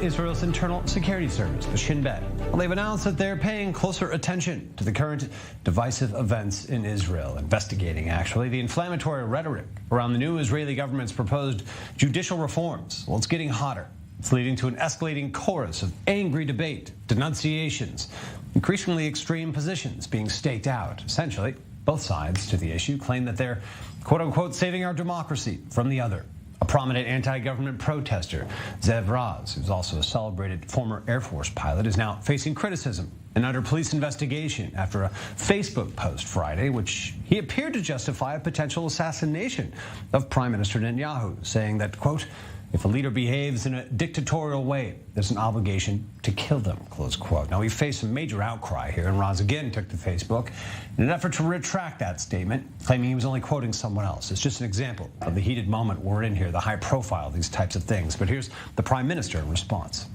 Israel's internal security service, the Shin Bet. Well, they've announced that they're paying closer attention to the current divisive events in Israel, investigating, actually, the inflammatory rhetoric around the new Israeli government's proposed judicial reforms. Well, it's getting hotter. It's leading to an escalating chorus of angry debate, denunciations, increasingly extreme positions being staked out. Essentially, both sides to the issue claim that they're, quote-unquote, saving our democracy from the other. A prominent anti-government protester, Zev Raz, who's also a celebrated former Air Force pilot, is now facing criticism and under police investigation after a Facebook post Friday, which he appeared to justify a potential assassination of Prime Minister Netanyahu, saying that, quote, if a leader behaves in a dictatorial way, there's an obligation to kill them, close quote. Now, he faced a major outcry here, and Raz again took to Facebook in an effort to retract that statement, claiming he was only quoting someone else. It's just an example of the heated moment we're in here, the high profile of these types of things. But here's the Prime Minister in response.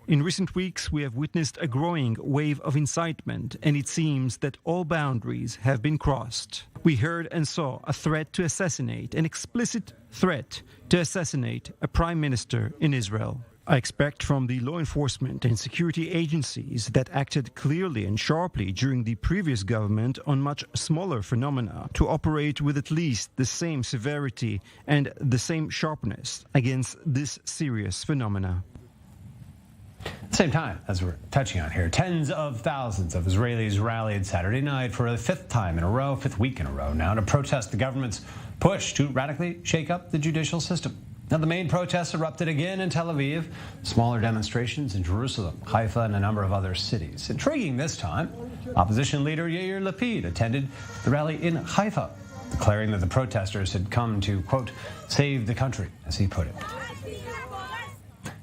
In recent weeks, we have witnessed a growing wave of incitement, and it seems that all boundaries have been crossed. We heard and saw a threat to assassinate, an explicit threat to assassinate a prime minister in Israel. I expect from the law enforcement and security agencies that acted clearly and sharply during the previous government on much smaller phenomena to operate with at least the same severity and the same sharpness against this serious phenomena. At the same time, as we're touching on here, tens of thousands of Israelis rallied Saturday night for the fifth week in a row now, to protest the government's push to radically shake up the judicial system. Now, the main protests erupted again in Tel Aviv, smaller demonstrations in Jerusalem, Haifa, and a number of other cities. Intriguing this time, opposition leader Yair Lapid attended the rally in Haifa, declaring that the protesters had come to, quote, save the country, as he put it.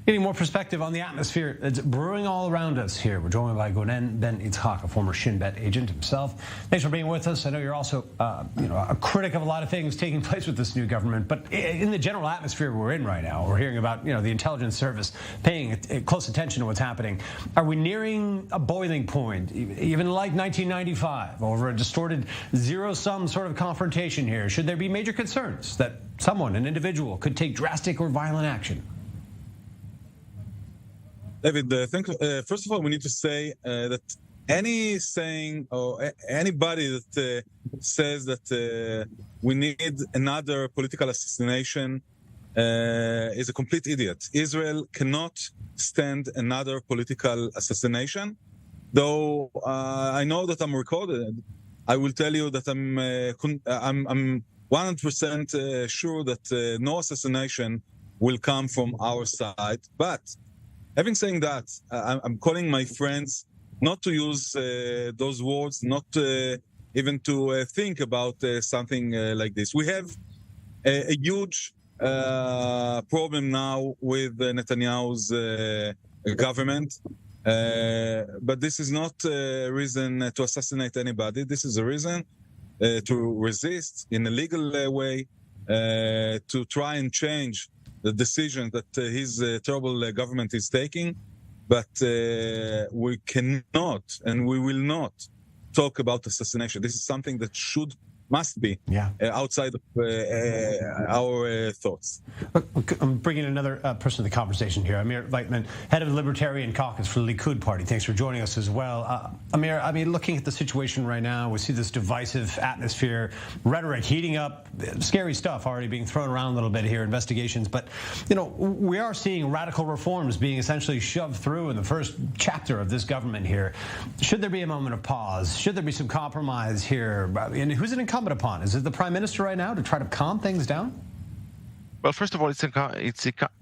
Getting more perspective on the atmosphere that's brewing all around us here. We're joined by Gonen Ben Itzhak, a former Shin Bet agent himself. Thanks for being with us. I know you're also, a critic of a lot of things taking place with this new government. But in the general atmosphere we're in right now, we're hearing about, the intelligence service paying close attention to what's happening. Are we nearing a boiling point, even like 1995, over a distorted zero-sum sort of confrontation here? Should there be major concerns that someone, an individual, could take drastic or violent action? David, first of all, we need to say that any saying or anybody that says that we need another political assassination is a complete idiot. Israel cannot stand another political assassination. Though I know that I'm recorded, I will tell you that I'm 100% sure that no assassination will come from our side. But having said that, I'm calling my friends not to use those words, not even to think about something like this. We have a huge problem now with Netanyahu's government, but this is not a reason to assassinate anybody. This is a reason to resist in a legal way, to try and change the decision that his terrible government is taking, but we cannot and we will not talk about assassination. This is something that must be outside of our thoughts. I'm bringing another person to the conversation here. Amir Weitmann, head of the Libertarian caucus for the Likud party. Thanks for joining us as well. Amir, looking at the situation right now, we see this divisive atmosphere, rhetoric heating up, scary stuff already being thrown around a little bit here, investigations. But, we are seeing radical reforms being essentially shoved through in the first chapter of this government here. Should there be a moment of pause? Should there be some compromise here? And who's it incumbent upon? Is it the Prime Minister right now to try to calm things down? Well, first of all, it's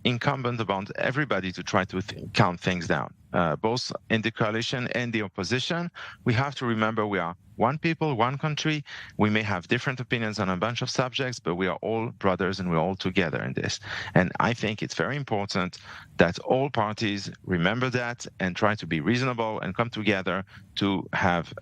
incumbent upon everybody to try to calm things down, both in the coalition and the opposition. We have to remember we are one people, one country. We may have different opinions on a bunch of subjects, but we are all brothers and we're all together in this. And I think it's very important that all parties remember that and try to be reasonable and come together to have,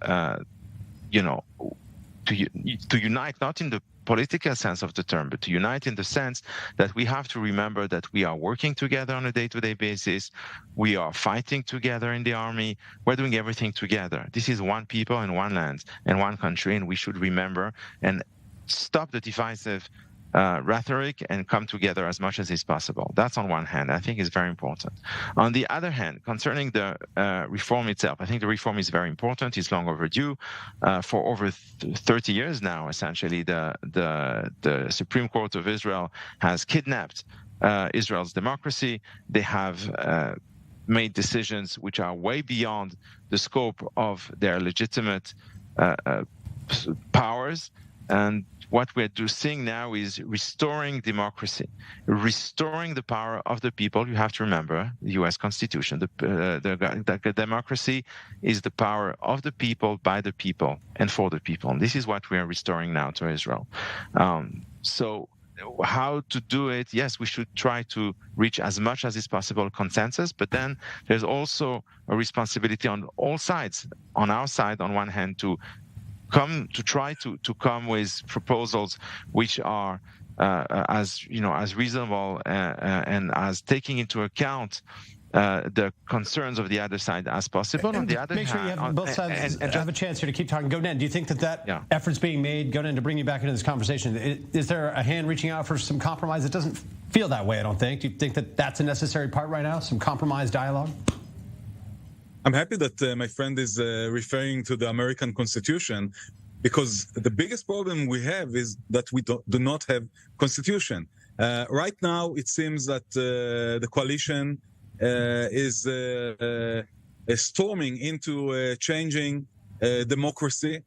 to unite, not in the political sense of the term, but to unite in the sense that we have to remember that we are working together on a day-to-day basis. We are fighting together in the army. We're doing everything together. This is one people and one land and one country, and we should remember and stop the divisive rhetoric and come together as much as is possible. That's on one hand, I think is very important. On the other hand, concerning the reform itself, I think the reform is very important. It's long overdue. For over 30 years now, essentially, the Supreme Court of Israel has kidnapped Israel's democracy. They have made decisions which are way beyond the scope of their legitimate powers. And what we're seeing now is restoring democracy, restoring the power of the people. You have to remember the U.S. Constitution. The democracy is the power of the people, by the people, and for the people. And this is what we are restoring now to Israel. So how to do it? Yes, we should try to reach as much as is possible consensus, but then there's also a responsibility on all sides. On our side, on one hand, to try to come with proposals which are as reasonable and as taking into account the concerns of the other side as possible. And on the other make sure hand, you have both sides have a chance here to keep talking. Gonen, do you think that effort's being made, Gonen, to bring you back into this conversation? Is there a hand reaching out for some compromise? It doesn't feel that way, I don't think. Do you think that that's a necessary part right now, some compromise dialogue? I'm happy that my friend is referring to the American Constitution, because the biggest problem we have is that we do not have constitution. Right now, it seems that the coalition is storming into changing democracy.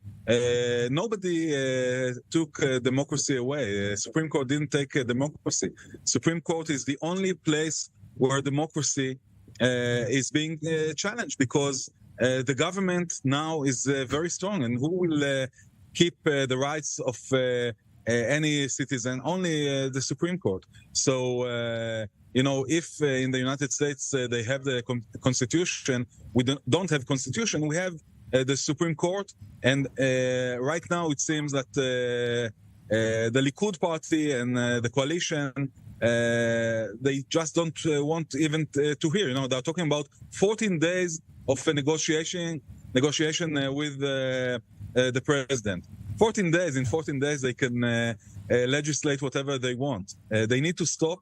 Nobody took democracy away. Supreme Court didn't take democracy. Supreme Court is the only place where democracy is being challenged, because the government now is very strong, and who will keep the rights of any citizen? Only the Supreme Court. So, if in the United States they have the Constitution, we don't have Constitution, we have the Supreme Court. And right now it seems that the Likud party and the coalition, they just don't want even to hear. They're talking about 14 days of negotiation with the president. 14 days. In 14 days, they can legislate whatever they want. They need to stop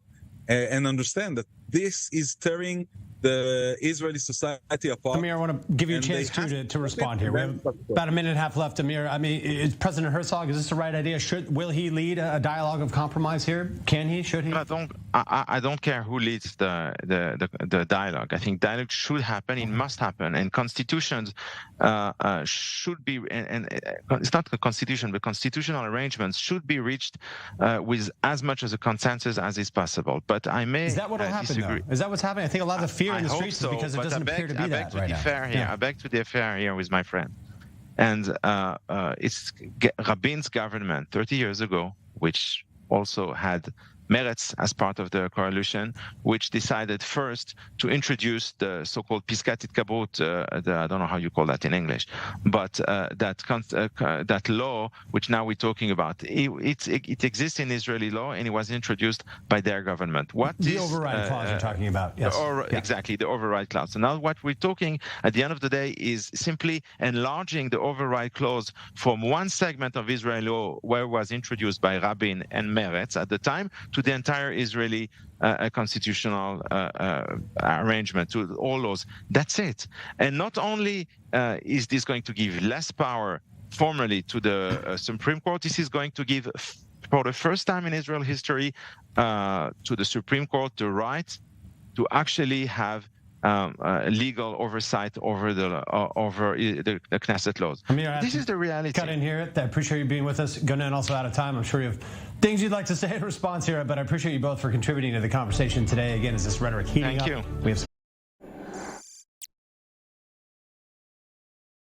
and understand that this is tearing the Israeli society apart. Amir, I want to give you a chance to respond here. We have about a minute and a half left. Amir, is President Herzog, is this the right idea? Will he lead a dialogue of compromise here? Can he? Should he? I don't care who leads the dialogue. I think dialogue should happen. It must happen. And constitutions should be, and it's not the constitution, but constitutional arrangements should be reached with as much as a consensus as is possible. But I may Is that what will happen, though? Is that what's happening? I think a lot of the fear in the streets is because it doesn't appear to be that right now. I beg to differ here with my friend. And it's Rabin's government 30 years ago, which also had Meretz as part of the coalition, which decided first to introduce the so-called Piskat Itkabrut, I don't know how you call that in English, but that law, which now we're talking about, it exists in Israeli law, and it was introduced by their government. The override clause you're talking about, yes. Exactly, the override clause. So now what we're talking at the end of the day is simply enlarging the override clause from one segment of Israeli law where it was introduced by Rabin and Meretz at the time, to the entire Israeli constitutional arrangement, to all laws. That's it. And not only is this going to give less power formally to the Supreme Court, this is going to give, for the first time in Israel history, to the Supreme Court the right to actually have legal oversight over the Knesset laws. Amir, this is the reality. Cut in here. I appreciate you being with us. Gonen, also out of time. I'm sure you have things you'd like to say in response here, but I appreciate you both for contributing to the conversation today. Again, is this rhetoric heating up? Thank you.